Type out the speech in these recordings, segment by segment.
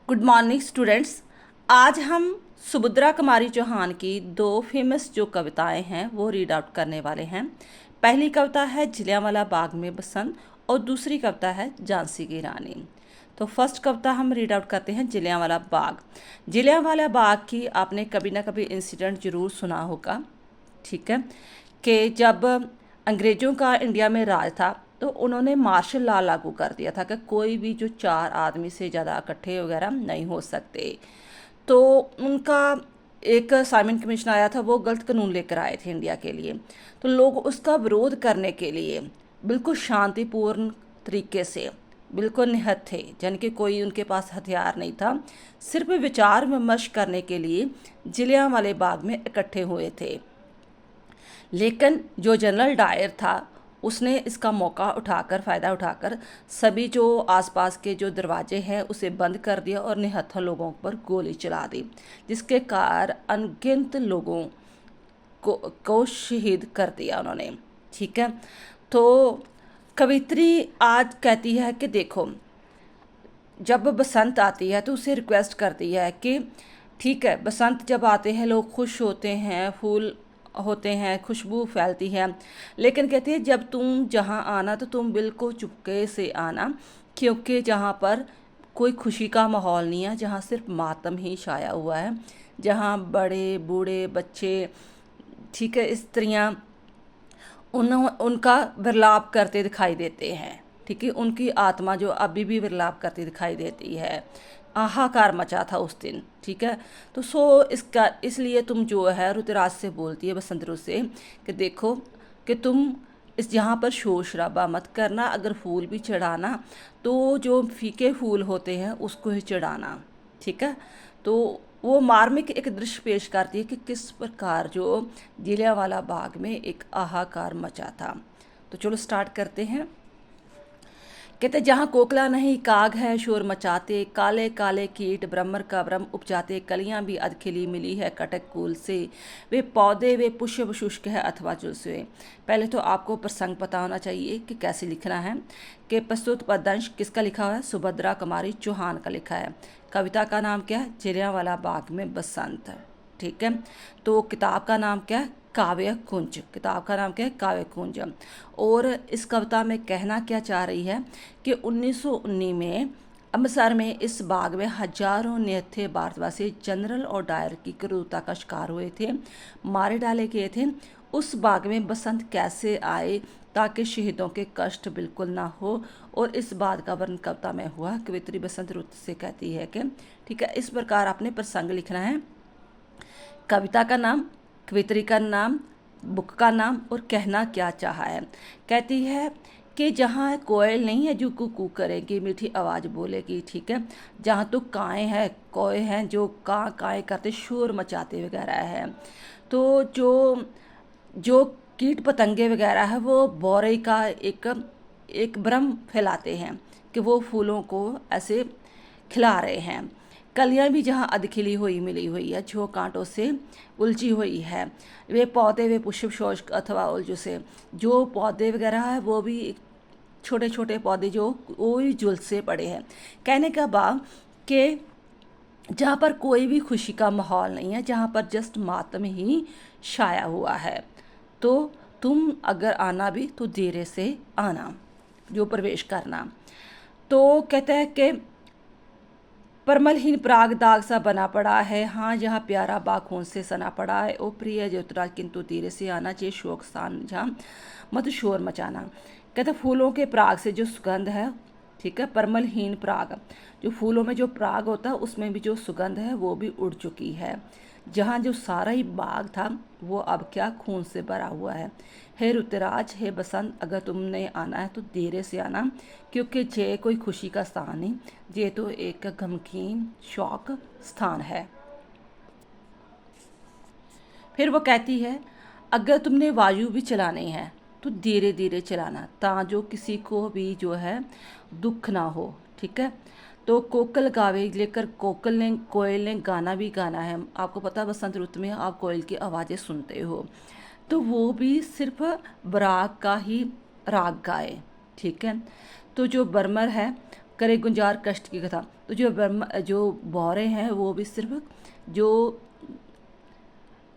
Good morning students. आज हम सुभद्रा कुमारी चौहान की दो फेमस जो कविताएं हैं वो रीड आउट करने वाले हैं। पहली कविता है जलियांवाला बाग में बसंत और दूसरी कविता है झांसी की रानी। तो फर्स्ट कविता हम रीड आउट करते हैं जलियांवाला बाग। जलियांवाला बाग की आपने कभी ना कभी इंसिडेंट ज़रूर सुना होगा, ठीक है, कि जब अंग्रेज़ों का इंडिया में राज था तो उन्होंने मार्शल लॉ लागू कर दिया था कि कोई भी जो 4 आदमी से ज़्यादा इकट्ठे वगैरह नहीं हो सकते। तो उनका एक साइमन कमीशन आया था, वो गलत कानून लेकर आए थे इंडिया के लिए। तो लोग उसका विरोध करने के लिए बिल्कुल शांतिपूर्ण तरीके से बिल्कुल निहत्थे थे, यानी कि कोई उनके पास हथियार नहीं था, सिर्फ विचार विमर्श करने के लिए जलियांवाले बाग में इकट्ठे हुए थे। लेकिन जो जनरल डायर था उसने इसका मौका उठाकर फ़ायदा उठाकर सभी जो आसपास के जो दरवाजे हैं उसे बंद कर दिया और निहत्था लोगों पर गोली चला दी, जिसके कारण अनगिनत लोगों को शहीद कर दिया उन्होंने। ठीक है, तो कवित्री आज कहती है कि देखो, जब बसंत आती है तो उसे रिक्वेस्ट करती है कि ठीक है, बसंत जब आते हैं लोग खुश होते हैं, फूल होते हैं, खुशबू फैलती है, लेकिन कहती है जब तुम जहाँ आना तो तुम बिल्कुल चुपके से आना, क्योंकि जहाँ पर कोई खुशी का माहौल नहीं है, जहाँ सिर्फ मातम ही छाया हुआ है, जहाँ बड़े बूढ़े बच्चे, ठीक है, स्त्रियाँ उनका विरलाप करते दिखाई देते हैं। ठीक है, उनकी आत्मा जो अभी भी विरलाप करती दिखाई देती है। हाहाकार मचा था उस दिन। ठीक है, तो इसका इसलिए तुम जो है ऋतुराज से बोलती है, बसंत ऋतु से, कि देखो कि तुम इस यहाँ पर शोर शराबा मत करना, अगर फूल भी चढ़ाना तो जो फीके फूल होते हैं उसको ही चढ़ाना। ठीक है, तो वो मार्मिक एक दृश्य पेश करती है कि किस प्रकार जो जलियांवाला बाग में एक हाहाकार मचा था। तो चलो स्टार्ट करते हैं। कहते जहाँ कोकला नहीं काग है शोर मचाते, काले काले कीट ब्रह्मर का ब्रह्म उपजाते, कलियां भी अधखिली मिली है कटक कूल से, वे पौधे वे पुष्प शुष्क है अथवा जुलसे। पहले तो आपको प्रसंग पता होना चाहिए कि कैसे लिखना है। कि प्रस्तुत पद्यांश किसका लिखा हुआ है? सुभद्रा कुमारी चौहान का लिखा है। कविता का नाम क्या है? जलियांवाला बाग में बसंत। ठीक है, तो किताब का नाम क्या है? काव्य कुंज। किताब का नाम क्या है? काव्य कुंज। और इस कविता में कहना क्या चाह रही है कि 1919 में अमृतसर में इस बाग में हजारों निहत्थे भारतवासी जनरल और डायर की क्रूरता का शिकार हुए थे, मारे डाले गए थे। उस बाग में बसंत कैसे आए ताकि शहीदों के कष्ट बिल्कुल ना हो, और इस बात का वर्णन कविता में हुआ। कवित्री बसंत ऋतु से कहती है कि ठीक है, इस प्रकार आपने प्रसंग लिखना है। कविता का नाम, कवित्री का नाम, बुक का नाम और कहना क्या चाहा है। कहती है कि जहाँ कोयल नहीं है जो कुकू करेगी, मीठी आवाज़ बोलेगी। ठीक है, जहाँ तो काएँ हैं, कोए हैं जो काँ काएँ करते शोर मचाते वगैरह है। तो जो जो कीट पतंगे वगैरह है वो बोरे का एक एक भ्रम फैलाते हैं कि वो फूलों को ऐसे खिला रहे हैं। कलियां भी जहाँ अधखिली हुई मिली हुई है, जो कांटों से उलझी हुई है, वे पौधे वे पुष्प शोष्क अथवा उलझू से, जो पौधे वगैरह है वो भी छोटे छोटे पौधे जो वो भी झुल से पड़े हैं। कहने का भाव कि जहाँ पर कोई भी खुशी का माहौल नहीं है, जहाँ पर जस्ट मातम ही छाया हुआ है, तो तुम अगर आना भी तो धीरे से आना, जो प्रवेश करना। तो कहता है कि परमलहीन प्राग दाग सा बना पड़ा है, हाँ जहाँ प्यारा बाग खून से सना पड़ा है, ओ प्रिय ज्योतिराज किंतु धीरे से आना, चाहिए शोक स्थान जहाँ मत शोर मचाना। कहते फूलों के प्राग से जो सुगंध है, ठीक है, परमलहीन प्राग, जो फूलों में जो प्राग होता है उसमें भी जो सुगंध है वो भी उड़ चुकी है। जहाँ जो सारा ही बाग था वो अब क्या खून से भरा हुआ है। हे ऋतुराज, हे बसंत, अगर तुमने आना है तो देरे से आना, क्योंकि ये कोई खुशी का स्थान नहीं, ये तो एक गमगीन शौक स्थान है। फिर वो कहती है अगर तुमने वायु भी चलानी है तो धीरे धीरे चलाना, ताजो किसी को भी जो है दुख ना हो। ठीक है, तो कोकिल गावे, लेकर कोयल ने गाना भी गाना है। आपको पता है बसंत ऋतु में आप कोयल की आवाज़ें सुनते हो, तो वो भी सिर्फ बराग का ही राग गाए। ठीक है, तो जो बर्मर है करे गुंजार कष्ट की कथा। तो जो बौरे हैं वो भी सिर्फ जो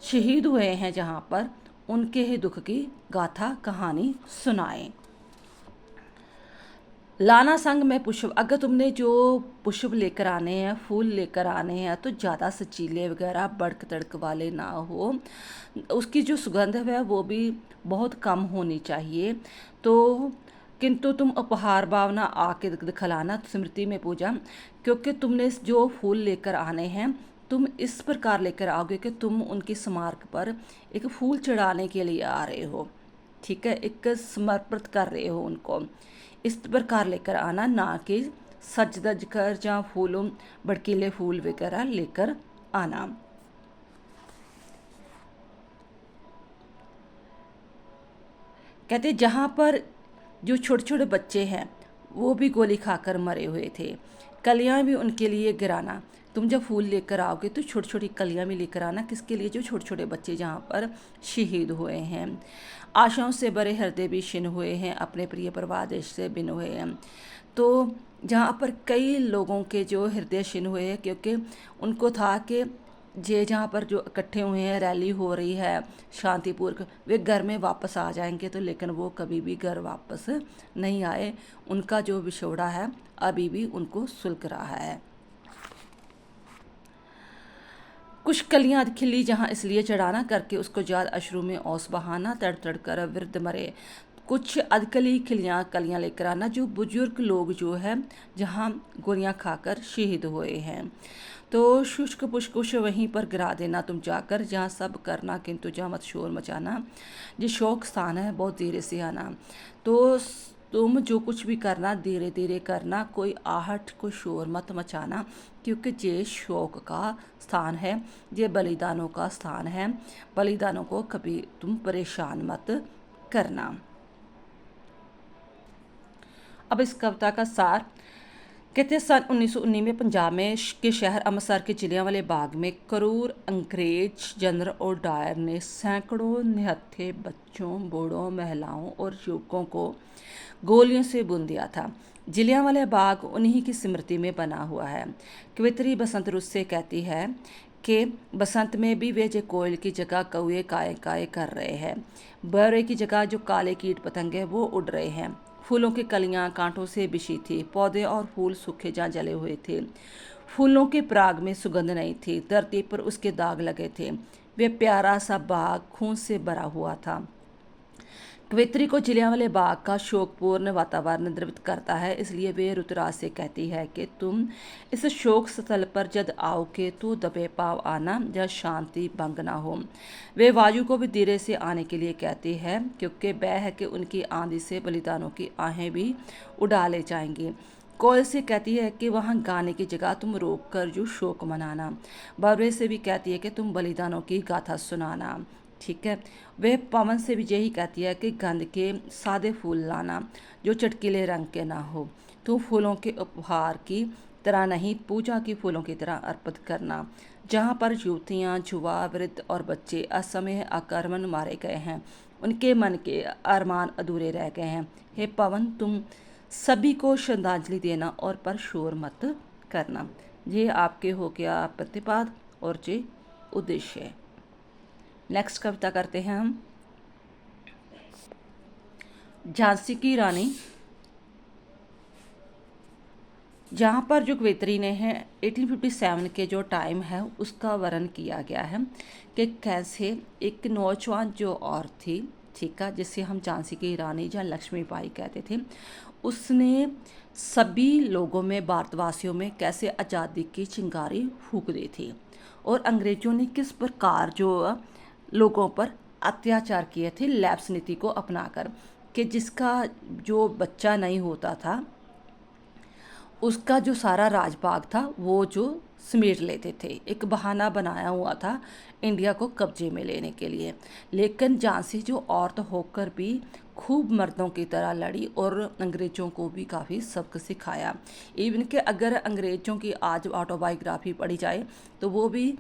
शहीद हुए हैं जहाँ पर, उनके ही दुख की गाथा कहानी सुनाएं। लाना संग में पुष्प, अगर तुमने जो पुष्प लेकर आने हैं, फूल लेकर आने हैं, तो ज़्यादा सचीले वगैरह बड़क तड़क वाले ना हो, उसकी जो सुगंध है वो भी बहुत कम होनी चाहिए। तो किंतु तुम उपहार भावना आके दिखलाना स्मृति में पूजा, क्योंकि तुमने जो फूल लेकर आने हैं तुम इस प्रकार लेकर आओगे कि तुम उनकी स्मारक पर एक फूल चढ़ाने के लिए आ रहे हो, ठीक है, एक समर्पित कर रहे हो उनको। इस प्रकार लेकर आना, ना कि सज धज कर या फूलों भड़कीले फूल वगैरह लेकर आना। कहते जहाँ पर जो छोटे छोटे बच्चे हैं वो भी गोली खाकर मरे हुए थे, कलियां भी उनके लिए गिराना। तुम जब फूल लेकर आओगे तो छोटी छोटी कलियां भी लेकर आना, किसके लिए? जो छोटे छोटे बच्चे जहाँ पर शहीद हुए हैं। आशाओं से भरे हृदय भी छिन्न हुए हैं, अपने प्रिय परिवार देश से भिन्न हुए हैं। तो जहाँ पर कई लोगों के जो हृदय छिन्न हुए हैं, क्योंकि उनको था कि ये जहाँ पर जो इकट्ठे हुए हैं, रैली हो रही है शांतिपूर्वक, वे घर में वापस आ जाएंगे, तो लेकिन वो कभी भी घर वापस नहीं आए। उनका जो विछोड़ा है अभी भी उनको सुलग रहा है। कुछ कलियां खिली जहाँ इसलिए चढ़ाना, करके उसको याद अश्रु में औस बहाना, तड़ तड़ कर वृद्ध मरे। कुछ अधकली खिलियाँ कलियाँ लेकर आना, जो बुजुर्ग लोग जो है जहाँ गोलियाँ खाकर शहीद हुए हैं। तो शुष्क पुष्कुश वहीं पर गिरा देना तुम जाकर, जहाँ सब करना किंतु जहाँ मत शोर मचाना। जो शौक स्थान है बहुत धीरे से आना। तो तुम जो कुछ भी करना धीरे धीरे करना, कोई आहट कोई शोर मत मचाना, क्योंकि ये शौक का स्थान है, ये बलिदानों का स्थान है। बलिदानों को कभी तुम परेशान मत करना। अब इस कविता का सार, कहते हैं सन 1919 में पंजाब में के शहर अमृतसर के जलियांवाले बाग में क्रूर अंग्रेज जनरल और डायर ने सैकड़ों निहत्थे बच्चों, बूढ़ों, महिलाओं और युवकों को गोलियों से बुन दिया था। जलियांवाला बाग उन्हीं की स्मृति में बना हुआ है। कवित्री बसंत रुस से कहती है कि बसंत में भी वे जो कोयल की जगह कौए काय काय कर रहे हैं, बौरे की जगह जो काले कीट पतंगे वो उड़ रहे हैं। फूलों की कलियां कांटों से बिछी थी, पौधे और फूल सूखे जा जले हुए थे। फूलों के पराग में सुगंध नहीं थी, धरती पर उसके दाग लगे थे। वे प्यारा सा बाग खून से भरा हुआ था। कवित्री को जलियांवाले बाग का शोकपूर्ण वातावरण द्रवित करता है, इसलिए वे ऋतुराज से कहती है कि तुम इस शोक स्थल पर जब आओगे तो दबे पाव आना, जब शांति भंग ना हो। वे वायु को भी धीरे से आने के लिए कहती है, क्योंकि भय है कि उनकी आंधी से बलिदानों की आहें भी उड़ा ले जाएंगी। कोयल से कहती है कि वहाँ गाने की जगह तुम रोक कर जो शोक मनाना। बौरे से भी कहती है कि तुम बलिदानों की गाथा सुनाना, ठीक है। वह पवन से भी यही कहती है कि गंध के सादे फूल लाना, जो चटकीले रंग के ना हो। तो फूलों के उपहार की तरह नहीं, पूजा की फूलों की तरह अर्पित करना। जहाँ पर युवतियाँ, युवा, वृद्ध और बच्चे असमय आक्रमण मारे गए हैं, उनके मन के अरमान अधूरे रह गए हैं। हे पवन, तुम सभी को श्रद्धांजलि देना और पर शोर मत करना। ये आपके हो गया प्रतिपाद और ये उद्देश्य। नेक्स्ट कविता करते हैं हम झांसी की रानी। जहाँ पर जो कवित्री ने है 1857 के जो टाइम है उसका वर्णन किया गया है कि कैसे एक नौजवान जो औरत थी, ठीक है, जिसे हम झांसी की रानी या लक्ष्मीबाई कहते थे, उसने सभी लोगों में, भारतवासियों में कैसे आज़ादी की चिंगारी फूंक दी थी, और अंग्रेजों ने किस प्रकार जो लोगों पर अत्याचार किए थे लैप्स नीति को अपनाकर, कि जिसका जो बच्चा नहीं होता था उसका जो सारा राजपाग था वो जो समेट लेते थे। एक बहाना बनाया हुआ था इंडिया को कब्जे में लेने के लिए। लेकिन झांसी जो औरत होकर भी खूब मर्दों की तरह लड़ी और अंग्रेज़ों को भी काफ़ी सबक सिखाया। इवन कि अगर अंग्रेज़ों की आज ऑटोबायोग्राफी पढ़ी जाए तो वो भी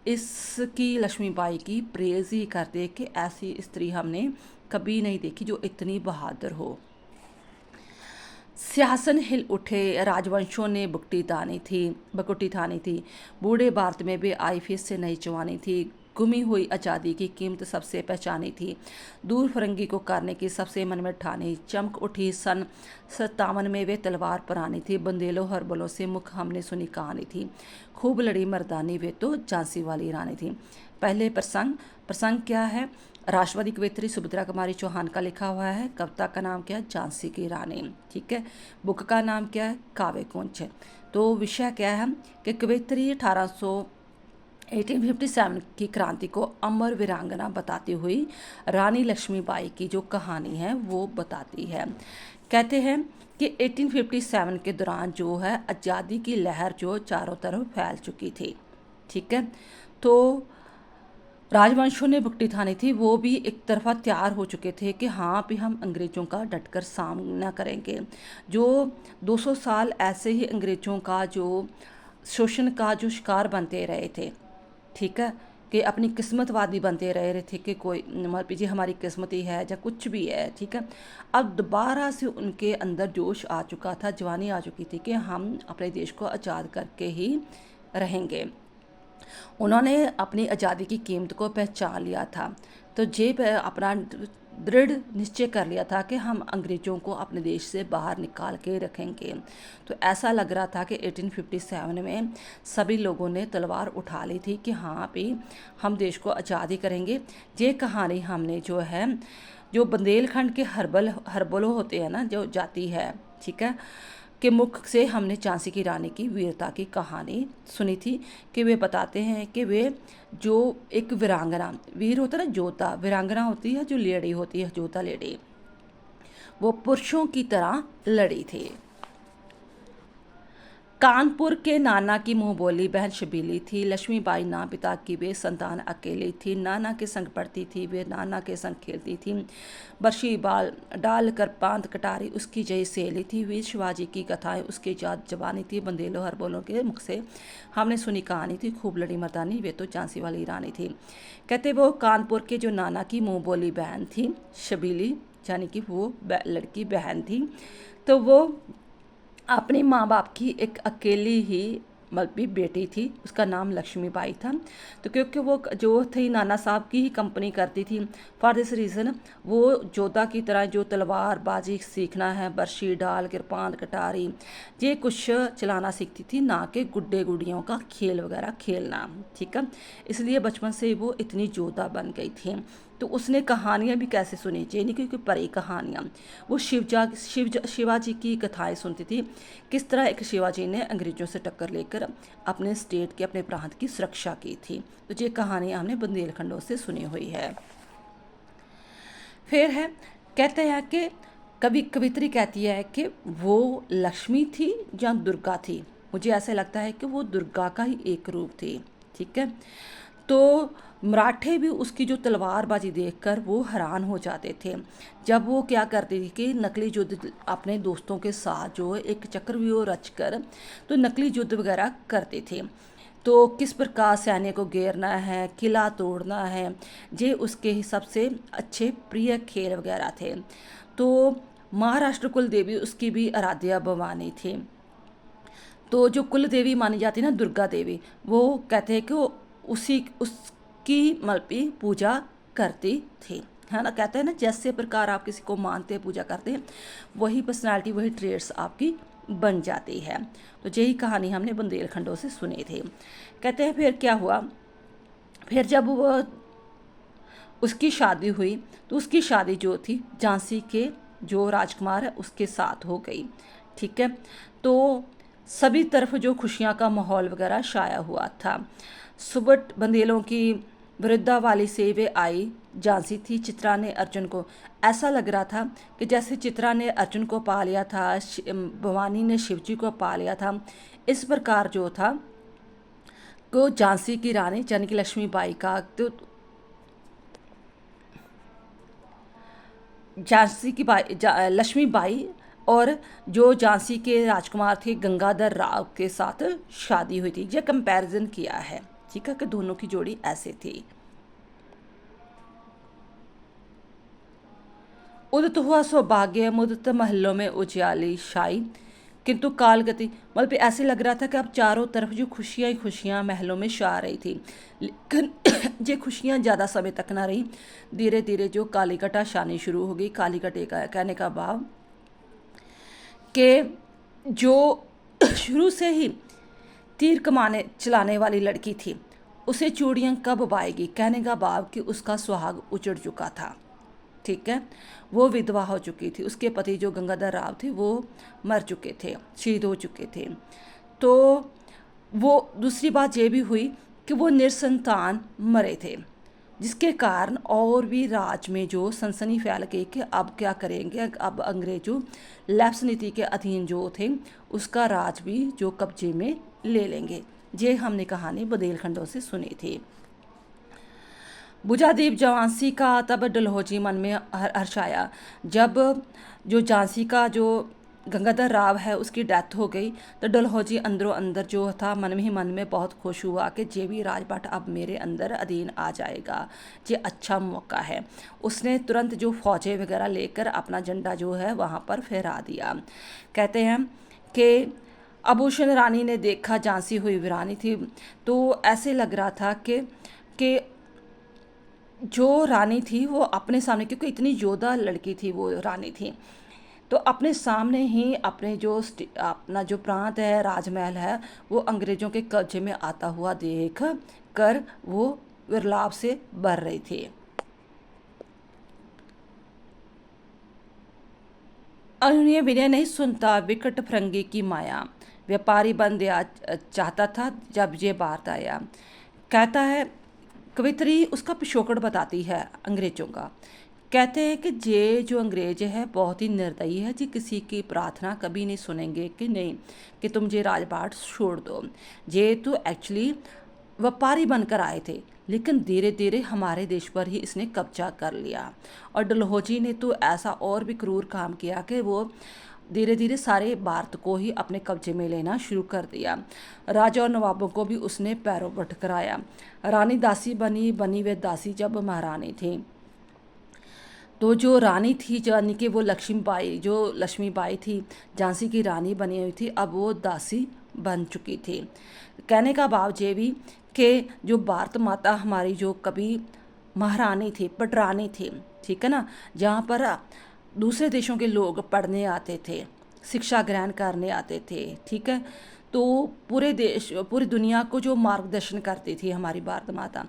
इसकी लक्ष्मीबाई की प्रेज़ ही करते कि ऐसी स्त्री हमने कभी नहीं देखी जो इतनी बहादुर हो। सिंहासन हिल उठे, राजवंशों ने बकुटी थानी थी। बूढ़े भारत में भी आई फिर से नई जवानी थी। गुमी हुई आज़ादी की कीमत सबसे पहचानी थी। दूर फरंगी को करने की सबसे मन में ठानी। चमक उठी सन 57 में वे तलवार पुरानी थी। बंदेलों हरबलों से मुख हमने सुनी कहानी थी। खूब लड़ी मर्दानी वे तो झांसी वाली रानी थी। पहले प्रसंग क्या है? राष्ट्रवादी कवियत्री सुभद्रा कुमारी चौहान का लिखा हुआ है। कविता का नाम क्या है? झांसी की रानी। ठीक है। बुक का नाम क्या है? काव्य कुंज। तो विषय क्या है कि कवियत्री 1857 की क्रांति को अमर वीरांगना बताती हुई रानी लक्ष्मीबाई की जो कहानी है वो बताती है। कहते हैं कि 1857 के दौरान जो है आज़ादी की लहर जो चारों तरफ फैल चुकी थी। ठीक है। तो राजवंशों ने बुकटी थानी थी, वो भी एक तरफा तैयार हो चुके थे कि हाँ भी हम अंग्रेज़ों का डटकर सामना करेंगे। जो 200 साल ऐसे ही अंग्रेज़ों का जो शोषण का जो शिकार बनते रहे थे। ठीक है। कि अपनी किस्मतवादी बनते रहे थे कि कोई मान लीजिए हमारी किस्मत ही है या कुछ भी है। ठीक है। अब दोबारा से उनके अंदर जोश आ चुका था, जवानी आ चुकी थी कि हम अपने देश को आज़ाद करके ही रहेंगे। उन्होंने अपनी आज़ादी की कीमत को पहचान लिया था। तो जे अपना दृढ़ निश्चय कर लिया था कि हम अंग्रेज़ों को अपने देश से बाहर निकाल के रखेंगे। तो ऐसा लग रहा था कि 1857 में सभी लोगों ने तलवार उठा ली थी कि हाँ भी हम देश को आज़ादी करेंगे। ये कहानी हमने जो है जो बुंदेलखंड के हर्बलों होते हैं ना, जो जाति है, ठीक है, के मुख से हमने झांसी की रानी की वीरता की कहानी सुनी थी कि वे बताते हैं कि वे जो एक वीरांगना, वीर होता है ना जोधा, वीरांगना होती है जो लेडी होती है, जोधा लेडी, वो पुरुषों की तरह लड़ी थी। कानपुर के नाना की मुँह बोली बहन शबीली थी। लक्ष्मीबाई ना पिता की वे संतान अकेली थी। नाना के संग पढ़ती थी वे, नाना के संग खेलती थी। बरशी बाल डाल कर पांत कटारी उसकी जय सहेली थी। वीर शिवाजी की कथाएं उसकी याद जबानी थी। बंदेलों हरबोलों के मुख से हमने सुनी कहानी थी। खूब लड़ी मर्दानी वे तो झांसी वाली रानी थी। कहते वो कानपुर के जो नाना की मुँह बोली बहन थी शबीली, यानी कि वो लड़की बहन थी, तो वो अपने माँ बाप की एक अकेली ही मलबी बेटी थी। उसका नाम लक्ष्मीबाई था। तो क्योंकि वो जो थी नाना साहब की ही कंपनी करती थी, फॉर दिस रीज़न वो जोधा की तरह जो तलवार बाजी सीखना है, बरशी डाल किरपान कटारी, ये कुछ चलाना सीखती थी, ना कि गुड्डे गुड़ियों का खेल वगैरह खेलना। ठीक है। इसलिए बचपन से वो इतनी जोधा बन गई थी। तो उसने कहानियाँ भी कैसे सुनी, चाहिए नहीं क्योंकि परी कहानियाँ, वो शिवाजी की कथाएं सुनती थी। किस तरह एक शिवाजी ने अंग्रेज़ों से टक्कर लेकर अपने स्टेट के, अपने प्रांत की सुरक्षा की थी। तो ये कहानियाँ हमने बुंदेलखंडों से सुनी हुई है। फिर है, कहते हैं कि कवित्री कहती है कि वो लक्ष्मी थी या दुर्गा थी। मुझे ऐसा लगता है कि वो दुर्गा का ही एक रूप थी। ठीक है। तो मराठे भी उसकी जो तलवारबाजी देखकर वो हैरान हो जाते थे। जब वो क्या करती थी कि नकली युद्ध अपने दोस्तों के साथ जो एक चक्रव्यूह रचकर तो नकली युद्ध वगैरह करते थे। तो किस प्रकार सैन्य को घेरना है, किला तोड़ना है, ये उसके ही सबसे अच्छे प्रिय खेल वगैरह थे। तो महाराष्ट्र कुल देवी उसकी भी आराध्या भवानी थी। तो जो कुल देवी मानी जाती है ना, दुर्गा देवी, वो कहते हैं कि वो उसकी मलबी पूजा करती थी, है ना। कहते हैं ना जैसे प्रकार आप किसी को मानते हैं, पूजा करते हैं, वही पर्सनालिटी, वही ट्रेड्स आपकी बन जाती है। तो यही कहानी हमने बुंदेलखंडों से सुनी थी। कहते हैं फिर क्या हुआ, फिर जब वो उसकी शादी हुई तो उसकी शादी जो थी झांसी के जो राजकुमार है उसके साथ हो गई। ठीक है। तो सभी तरफ जो खुशियाँ का माहौल वगैरह छाया हुआ था। सुबह बंदेलों की वृद्धावाली से वे आई। झांसी थी चित्रा ने अर्जुन को। ऐसा लग रहा था कि जैसे चित्रा ने अर्जुन को पा लिया था, भवानी ने शिवजी को पा लिया था। इस प्रकार जो था को झांसी की रानी यानी कि लक्ष्मीबाई का, तो झांसी की लक्ष्मीबाई और जो झांसी के राजकुमार थे गंगाधर राव के साथ शादी हुई थी। यह कंपैरिजन किया है। ठीक है, कि दोनों की जोड़ी ऐसे थी। उदित हुआ सौभाग्य मुदित महलों में उजियाली शाई, किंतु कालगति, मतलब ऐसे लग रहा था कि अब चारों तरफ जो खुशियाँ ही खुशियाँ महलों में छा रही थी, लेकिन ये खुशियाँ ज़्यादा समय तक ना रही। धीरे धीरे जो कालीकट आशानी शुरू हो गई। कालीकट एक कहने का भाव कि जो शुरू से ही तीर कमाने चलाने वाली लड़की थी, उसे चूड़ियाँ कब पाएगी। कहने का भाव कि उसका सुहाग उजड़ चुका था, ठीक है, वो विधवा हो चुकी थी। उसके पति जो गंगाधर राव थे वो मर चुके थे, शहीद हो चुके थे। तो वो दूसरी बात ये भी हुई कि वो निसंतान मरे थे, जिसके कारण और भी राज में जो सनसनी फैल गई कि अब क्या करेंगे, अब अंग्रेजों लैप्स नीति के अधीन जो थे उसका राज भी जो कब्जे में ले लेंगे। ये हमने कहानी बुंदेलखंडों से सुनी थी। बुझादीप झांसी का तब डलहौजी मन में हर्षाया। जब जो झांसी का जो गंगाधर राव है उसकी डेथ हो गई तो डलहौजी अंदरों अंदर जो था मन में ही मन में बहुत खुश हुआ कि जे भी राजपाट अब मेरे अंदर अधीन आ जाएगा, ये अच्छा मौका है। उसने तुरंत जो फौजें वगैरह लेकर अपना झंडा जो है वहाँ पर फहरा दिया। कहते हैं कि आभूषण रानी ने देखा झांसी हुई वीरानी थी, तो ऐसे लग रहा था कि जो रानी थी वो अपने सामने, क्योंकि इतनी योद्धा लड़की थी वो रानी थी, तो अपने सामने ही अपने जो अपना जो प्रांत है, राजमहल है, वो अंग्रेजों के कब्जे में आता हुआ देख कर वो विरलाप से भर रही थी। अनुनय विनय नहीं सुनता विकट फरंगी की माया, व्यापारी बन दिया चाहता था जब ये बात आया। कहता है कवित्री उसका पिछोकड़ बताती है अंग्रेजों का। कहते हैं कि ये जो अंग्रेज है बहुत ही निर्दयी है जी, किसी की प्रार्थना कभी नहीं सुनेंगे कि नहीं कि तुम ये राजपाट छोड़ दो। ये तो एक्चुअली व्यापारी बनकर आए थे, लेकिन धीरे धीरे हमारे देश पर ही इसने कब्जा कर लिया। और डलहौजी ने तो ऐसा और भी क्रूर काम किया कि वो धीरे धीरे सारे भारत को ही अपने कब्जे में लेना शुरू कर दिया। राजा और नवाबों को भी उसने पैरों पट कराया। रानी दासी बनी वे दासी जब महारानी थी। तो जो रानी थी यानी कि वो लक्ष्मीबाई, जो लक्ष्मीबाई थी झांसी की रानी बनी हुई थी, अब वो दासी बन चुकी थी। कहने का भाव ये भी कि जो भारत माता हमारी जो कभी महारानी थी, पटरानी थी, ठीक है ना, जहाँ पर दूसरे देशों के लोग पढ़ने आते थे, शिक्षा ग्रहण करने आते थे, ठीक है, तो पूरे देश पूरी दुनिया को जो मार्गदर्शन करती थी हमारी भारत माता,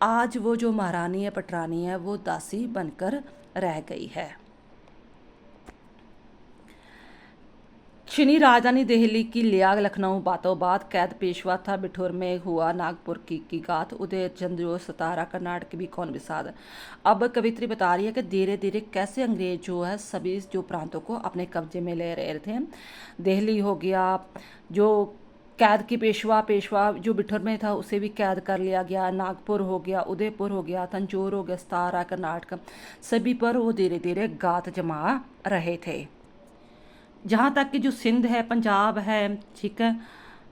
आज वो जो महारानी है, पटरानी है, वो दासी बनकर रह गई है। चीनी राजधानी दिल्ली की लिया लखनऊ बातों बात, कैद पेशवा था बिठूर में हुआ नागपुर की गात, उदय चंद्र सतारा कर्नाटक भी कौन विषाद। अब कवित्री बता रही है कि धीरे धीरे कैसे अंग्रेज जो है सभी जो प्रांतों को अपने कब्जे में ले रहे थे। दिल्ली हो गया, जो कैद की पेशवा जो बिठूर में था उसे भी कैद कर लिया गया, नागपुर हो गया, उदयपुर हो गया, तंजौर हो गया, सतारा कर्नाटक, सभी पर वो धीरे धीरे गात जमा रहे थे। जहाँ तक कि जो सिंध है, पंजाब है, ठीक है,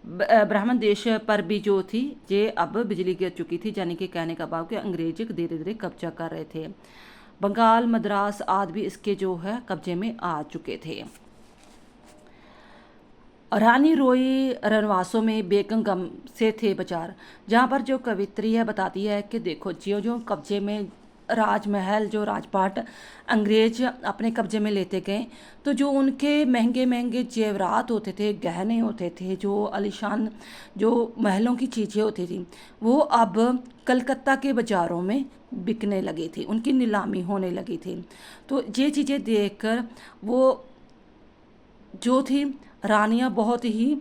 ब्राह्मण देश पर भी जो थी ये अब बिजली गिर चुकी थी, यानी कि कहने का भाव कि अंग्रेज धीरे धीरे कब्जा कर रहे थे। बंगाल, मद्रास आदि भी इसके जो है कब्जे में आ चुके थे। रानी रोई रनवासों में बेगम गम से थे बचार। जहाँ पर जो कवित्री है बताती है कि देखो जो जो कब्जे में राजमहल, जो राजपाट अंग्रेज अपने कब्जे में लेते गए, तो जो उनके महंगे महंगे जेवरात होते थे, गहने होते थे, जो आलीशान जो महलों की चीज़ें होती थी, वो अब कलकत्ता के बाज़ारों में बिकने लगी थी, उनकी नीलामी होने लगी थी। तो ये चीज़ें देखकर वो जो थी रानियां बहुत ही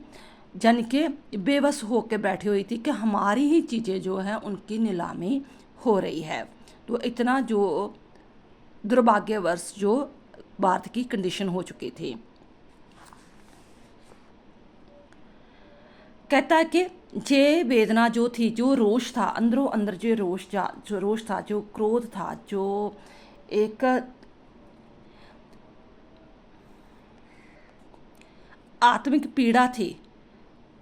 जन के बेबस होकर बैठी हुई थी कि हमारी ही चीज़ें जो हैं उनकी नीलामी हो रही है। तो इतना जो दुर्भाग्यवश जो भारत की कंडीशन हो चुकी थी। कहता है कि ये वेदना जो थी, जो रोष था अंदरों अंदर, जो रोष था, जो क्रोध था, जो एक आत्मिक पीड़ा थी,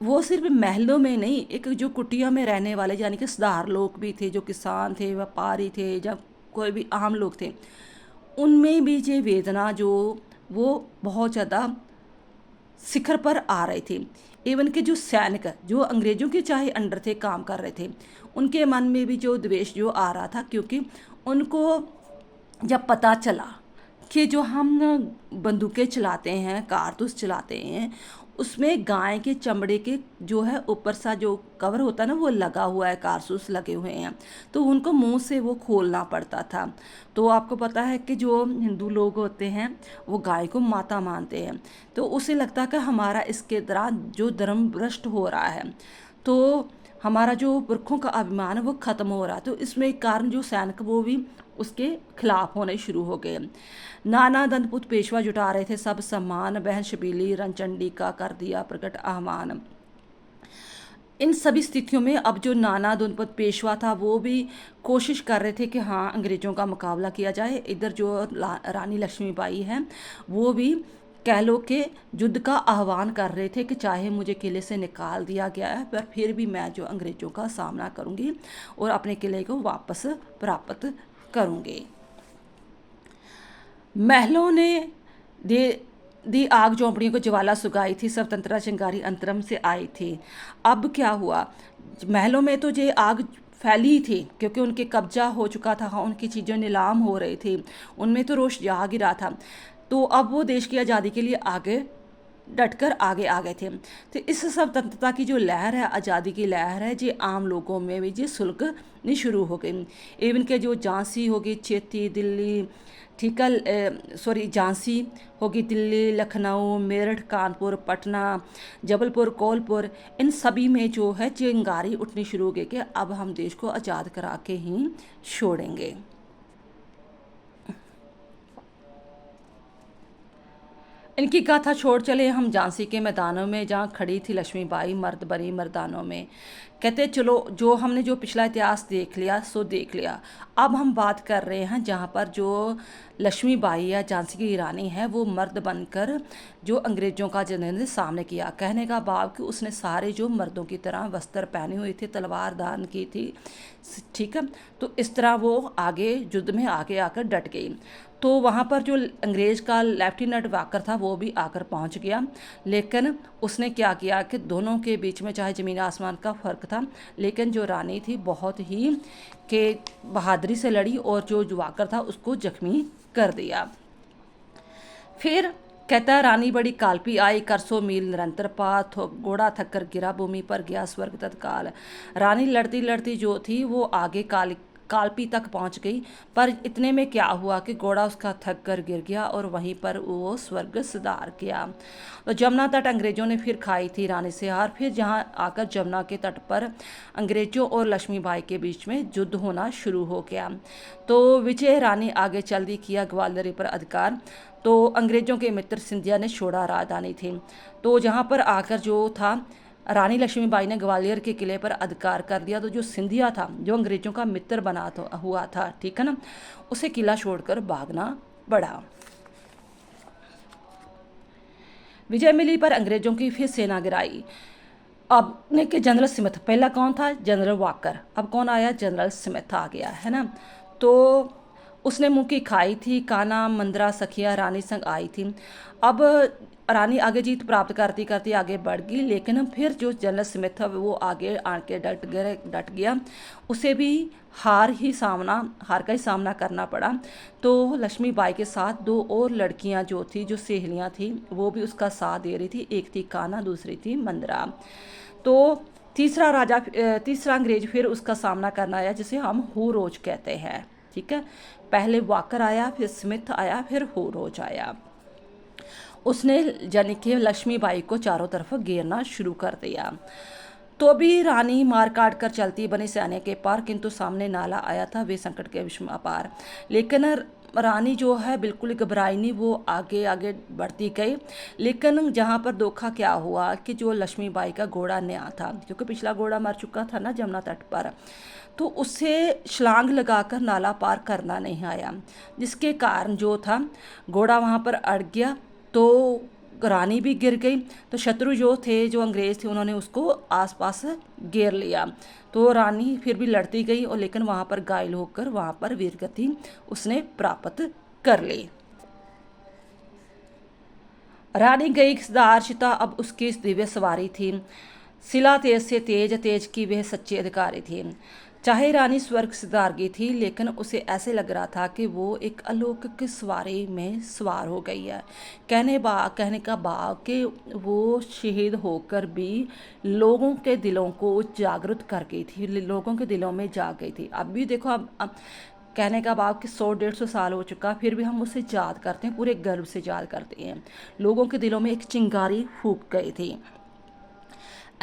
वो सिर्फ महलों में नहीं, एक जो कुटिया में रहने वाले यानी कि सुधार लोग भी थे, जो किसान थे, व्यापारी थे, या कोई भी आम लोग थे, उनमें भी ये वेदना जो वो बहुत ज़्यादा शिखर पर आ रहे थे। एवं के जो सैनिक जो अंग्रेजों के चाहे अंडर थे, काम कर रहे थे, उनके मन में भी जो द्वेष जो आ रहा था, क्योंकि उनको जब पता चला कि जो हम बंदूकें चलाते हैं, कारतूस चलाते हैं, उसमें गाय के चमड़े के जो है ऊपर सा जो कवर होता है ना, वो लगा हुआ है, कारतूस लगे हुए हैं, तो उनको मुंह से वो खोलना पड़ता था। तो आपको पता है कि जो हिंदू लोग होते हैं वो गाय को माता मानते हैं, तो उसे लगता है कि हमारा इसके दौरान जो धर्म भ्रष्ट हो रहा है, तो हमारा जो पुरखों का अभिमान है वो खत्म हो रहा है। तो इसमें एक कारण जो सैनिक वो भी उसके खिलाफ होने शुरू हो गए। नाना दंतपुत पेशवा जुटा रहे थे सब सम्मान, बहन शबीली रणचंडी का कर दिया प्रकट आह्वान। इन सभी स्थितियों में अब जो नाना दंतपुत पेशवा था वो भी कोशिश कर रहे थे कि हाँ अंग्रेजों का मुकाबला किया जाए। इधर जो रानी लक्ष्मीबाई हैं वो भी कह लो कि युद्ध का आह्वान कर रहे थे कि चाहे मुझे किले से निकाल दिया गया है, पर फिर भी मैं जो अंग्रेजों का सामना करूंगी और अपने किले को वापस प्राप्त करूंगी। महलों ने दी आग झोंपड़ियों को ज्वाला सुगाई थी, स्वतंत्रता चिंगारी अंतरम से आई थी। अब क्या हुआ, महलों में तो ये आग फैली थी क्योंकि उनके कब्जा हो चुका था, उनकी चीज़ें नीलाम हो रही थी, उनमें तो रोष जाग ही रहा था। तो अब वो देश की आज़ादी के लिए आगे डटकर आगे आ गए थे। तो इस स्वतंत्रता की जो लहर है, आज़ादी की लहर है, ये आम लोगों में भी ये सुलगनी शुरू हो गई। इवन के जो झांसी होगी, चेती, दिल्ली, ठीक है, झांसी होगी, दिल्ली, लखनऊ, मेरठ, कानपुर, पटना, जबलपुर, कोल्हापुर, इन सभी में जो है चिंगारी उठनी शुरू हो गई कि अब हम देश को आज़ाद करा के ही छोड़ेंगे। इनकी गाथा छोड़ चले हम झांसी के मैदानों में, जहाँ खड़ी थी लक्ष्मीबाई मर्द बनी मर्दानों में। कहते चलो जो हमने जो पिछला इतिहास देख लिया सो देख लिया, अब हम बात कर रहे हैं जहाँ पर जो लक्ष्मीबाई या झांसी की रानी है वो मर्द बनकर जो अंग्रेजों का जिन्होंने सामने किया। कहने का भाव कि उसने सारे जो मर्दों की तरह वस्त्र पहने हुए थे, तलवार दान की थी, ठीक है, तो इस तरह वो आगे युद्ध में आगे आकर डट गई। तो वहाँ पर जो अंग्रेज का लेफ्टिनेंट वाकर था वो भी आकर पहुँच गया, लेकिन उसने क्या किया कि दोनों के बीच में चाहे ज़मीन आसमान का फ़र्क था, लेकिन जो रानी थी बहुत ही के बहादुरी से लड़ी और जो वाकर था उसको जख्मी कर दिया। फिर कहता है रानी बड़ी काल्पी आई, कर सो मील निरंतर पाथ, घोड़ा थक कर गिरा भूमि पर गया स्वर्ग तत्काल। रानी लड़ती लड़ती जो थी वो आगे कालपी तक पहुंच गई, पर इतने में क्या हुआ कि घोड़ा उसका थक कर गिर गया और वहीं पर वो स्वर्ग सुधार गया। तो जमुना तट अंग्रेजों ने फिर खाई थी रानी से हार। फिर जहां आकर जमुना के तट पर अंग्रेजों और लक्ष्मीबाई के बीच में युद्ध होना शुरू हो गया। तो विजय रानी आगे चल दी, किया ग्वालियर पर अधिकार। तो अंग्रेजों के मित्र सिंधिया ने छोड़ा राजधानी थी। तो जहाँ पर आकर जो था रानी लक्ष्मीबाई ने ग्वालियर के किले पर अधिकार कर दिया, तो जो सिंधिया था जो अंग्रेजों का मित्र बना हुआ था, ठीक है ना, उसे किला छोड़कर भागना पड़ा। विजय मिली पर अंग्रेजों की फिर सेना गिराई। अब ने के जनरल स्मिथ, पहला कौन था, जनरल वाकर, अब कौन आया, जनरल स्मिथ आ गया है ना। तो उसने मुंह की खाई थी, काना मंदरा सखिया रानी संग आई थी। अब रानी आगे जीत प्राप्त करती करती आगे बढ़ गई, लेकिन फिर जो जनरल स्मिथ है वो आगे आके डट गया, उसे भी हार का ही सामना करना पड़ा। तो लक्ष्मीबाई के साथ दो और लड़कियां जो थी, जो सहेलियां थी, वो भी उसका साथ दे रही थी, एक थी काना, दूसरी थी मंदरा। तो तीसरा अंग्रेज फिर उसका सामना करना आया, जिसे हम होरोज कहते हैं, ठीक है। पहले वाकर आया, फिर स्मिथ आया, फिर होरोज आया। उसने यानी कि लक्ष्मीबाई को चारों तरफ घेरना शुरू कर दिया। तो भी रानी मार काट कर चलती बनी सैन्य के पार, किंतु सामने नाला आया था वे संकट के विषम अपार। लेकिन रानी जो है बिल्कुल घबराई नहीं, वो आगे आगे बढ़ती गई। लेकिन जहाँ पर धोखा क्या हुआ कि जो लक्ष्मीबाई का घोड़ा नया था, क्योंकि पिछला घोड़ा मर चुका था ना जमुना तट पर, तो उससे छलांग लगाकर नाला पार करना नहीं आया, जिसके कारण जो था घोड़ा वहाँ पर अड़ गया। तो रानी भी गिर गई। तो शत्रु जो थे, जो अंग्रेज थे, उन्होंने उसको आसपास घेर लिया। तो रानी फिर भी लड़ती गई और लेकिन वहाँ पर घायल होकर वहाँ पर वीरगति उसने प्राप्त कर ली। रानी गई दारशिता अब उसकी दिव्य सवारी थी। सिला तेज से तेज, तेज की वह सच्ची अधिकारी थी। चाहे रानी स्वर्ग सिधारगी थी, लेकिन उसे ऐसे लग रहा था कि वो एक अलौकिक सवारी में सवार हो गई है। कहने का भाव कि वो शहीद होकर भी लोगों के दिलों को जागृत कर गई थी, लोगों के दिलों में जाग गई थी। अब भी देखो, अब कहने का भाव कि 100-150 साल हो चुका, फिर भी हम उसे याद करते हैं, पूरे गर्व से याद करते हैं। लोगों के दिलों में एक चिंगारी फूक गई थी।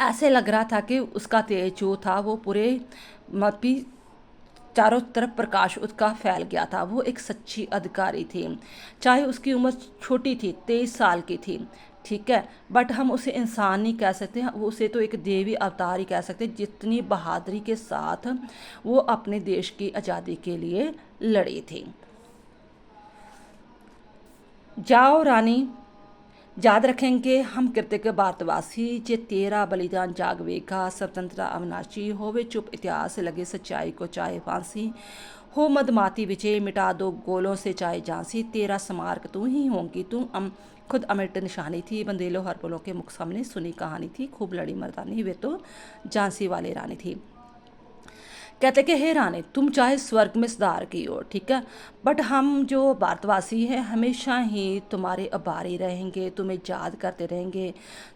ऐसे लग रहा था कि उसका तेज जो था वो पूरे मपी चारों तरफ प्रकाश उसका फैल गया था। वो एक सच्ची अधिकारी थी। चाहे उसकी उम्र छोटी थी, 23 साल की थी, ठीक है, बट हम उसे इंसान नहीं कह सकते, वो उसे तो एक देवी अवतार ही कह सकते, जितनी बहादुरी के साथ वो अपने देश की आज़ादी के लिए लड़ी थी। जाओ रानी, याद रखेंगे हम कृतज्ञ भारतवासी, जे तेरा बलिदान जागवेगा, स्वतंत्रता अविनाशी होवे चुप इतिहास लगे सच्चाई को चाहे फांसी, हो मदमाती विजय मिटा दो गोलों से चाहे झांसी, तेरा स्मारक तू ही होंगी तू खुद अमृत निशानी थी, बंदेलो हर बोलों के मुख सामने सुनी कहानी थी, खूब लड़ी मर्दानी वे तो झांसी वाली रानी थी। कहते कि हे रानी, तुम चाहे स्वर्ग में सुधार की हो, ठीक है, बट हम जो भारतवासी हैं हमेशा ही तुम्हारे आभारी रहेंगे, तुम्हें याद करते रहेंगे।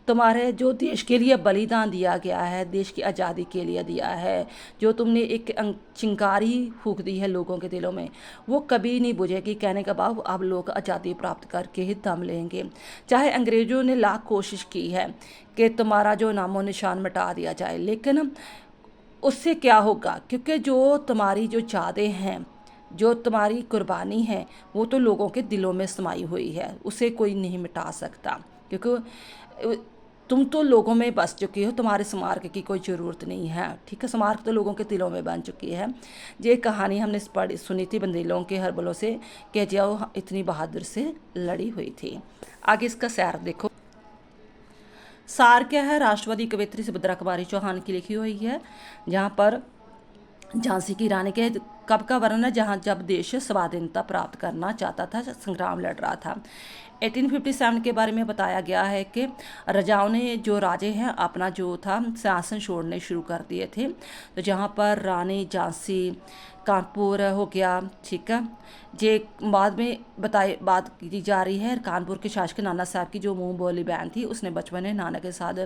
तुम्हारे जो देश के लिए बलिदान दिया गया है, देश की आज़ादी के लिए दिया है, जो तुमने एक चिंगारी फूंक दी है लोगों के दिलों में, वो कभी नहीं बुझेगी। कहने का भाव अब लोग आज़ादी प्राप्त करके ही दम लेंगे। चाहे अंग्रेज़ों ने लाख कोशिश की है कि तुम्हारा जो नामो निशान मिटा दिया जाए, लेकिन उससे क्या होगा, क्योंकि जो तुम्हारी जो यादें हैं, जो तुम्हारी कुर्बानी है, वो तो लोगों के दिलों में समाई हुई है, उसे कोई नहीं मिटा सकता, क्योंकि तुम तो लोगों में बस चुकी हो, तुम्हारे स्मारक की कोई ज़रूरत नहीं है, ठीक है। स्मारक तो लोगों के दिलों में बन चुकी है। ये कहानी हमने पढ़ी सुनी थी बंदेलों के हरबलों से, कि जो इतनी बहादुर से लड़ी हुई थी। आगे इसका सैर देखो। सार क्या है, राष्ट्रवादी कवियत्री सुभद्रा कुमारी चौहान की लिखी हुई है, जहाँ पर झांसी की रानी के कब का वर्णन है, जहाँ जब देश स्वाधीनता प्राप्त करना चाहता था, संग्राम लड़ रहा था। 1857 के बारे में बताया गया है कि राजाओं ने, जो राजे हैं, अपना जो था शासन छोड़ने शुरू कर दिए थे। तो जहाँ पर रानी झांसी, कानपुर हो गया, ठीक है, जे बाद में बात की जा रही है। कानपुर के शासक नाना साहब की जो मुंह बोली बहन थी, उसने बचपन में नाना के साथ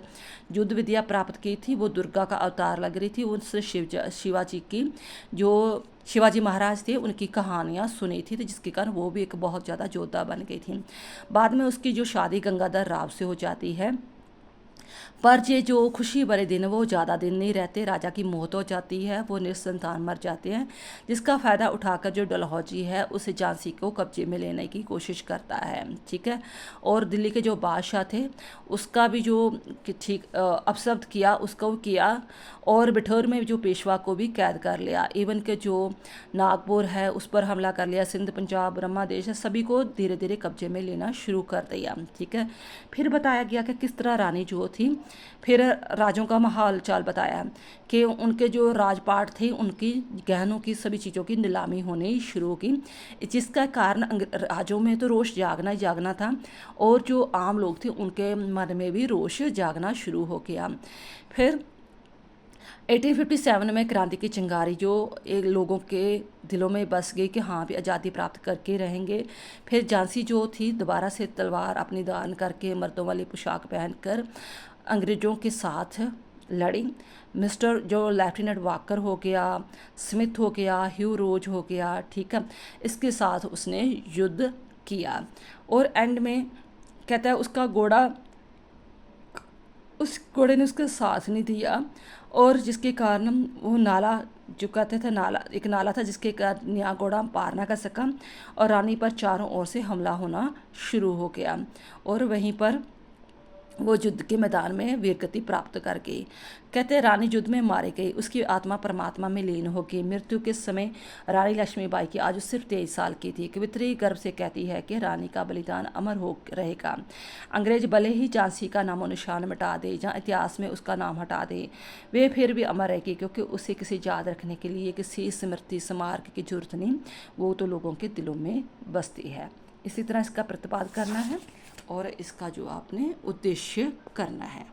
युद्ध विद्या प्राप्त की थी। वो दुर्गा का अवतार लग रही थी। उससे शिवाजी की जो शिवाजी महाराज थे उनकी कहानियाँ सुनी थी, तो जिसके कारण वो भी एक बहुत ज़्यादा योद्धा बन गई थी। बाद में उसकी जो शादी गंगाधर राव से हो जाती है, पर ये जो खुशी भरे दिन वो ज़्यादा दिन नहीं रहते। राजा की मौत हो जाती है, वो निसंतान मर जाते हैं, जिसका फ़ायदा उठाकर जो डलहौजी है उस झांसी को कब्जे में लेने की कोशिश करता है, ठीक है। और दिल्ली के जो बादशाह थे उसका भी जो ठीक अपशब्द किया उसको किया, और बिठौर में जो पेशवा को भी कैद कर लिया। इवन के जो नागपुर है उस पर हमला कर लिया, सिंध, पंजाब, ब्रह्मा देश है, सभी को धीरे धीरे कब्जे में लेना शुरू कर दिया, ठीक है। फिर बताया गया कि किस तरह रानी जो थी, फिर राजों का हाल चाल बताया कि उनके जो राजपाट थे उनकी गहनों की सभी चीज़ों की नीलामी होनी शुरू की, जिसका कारण राजों में तो रोष जागना ही जागना था, और जो आम लोग थे उनके मन में भी रोष जागना शुरू हो गया। फिर 1857 में क्रांति की चिंगारी जो एक लोगों के दिलों में बस गई कि हाँ भी आज़ादी प्राप्त करके रहेंगे। फिर झांसी जो थी दोबारा से तलवार अपनी दान करके मर्दों वाली पोशाक पहनकर अंग्रेज़ों के साथ लड़ी। मिस्टर जो लेफ्टिनेंट वाकर हो गया, स्मिथ हो गया, ह्यू रोज हो गया, ठीक है, इसके साथ उसने युद्ध किया। और एंड में कहता है उसका घोड़ा, उस घोड़े ने उसका साथ नहीं दिया, और जिसके कारण वो नाला जो कहते थे, एक नाला था जिसके कारण यहाँ घोड़ा पार ना कर सका, और रानी पर चारों ओर से हमला होना शुरू हो गया। और वहीं पर वो युद्ध के मैदान में वीरगति प्राप्त कर गई। कहते हैं रानी युद्ध में मारी गई, उसकी आत्मा परमात्मा में लीन हो गई। मृत्यु के समय रानी लक्ष्मीबाई की आयु सिर्फ 23 साल की थी। कवित्री गर्व से कहती है कि रानी का बलिदान अमर हो रहेगा। अंग्रेज भले ही झांसी का नामो निशान मिटा दे या इतिहास में उसका नाम हटा दे, वे फिर भी अमर रहेगी, क्योंकि उसे किसी याद रखने के लिए किसी स्मृति स्मारक की जरूरत नहीं, वो तो लोगों के दिलों में बसती है। इसी तरह इसका प्रतिपादन करना है और इसका जो आपने उद्देश्य करना है।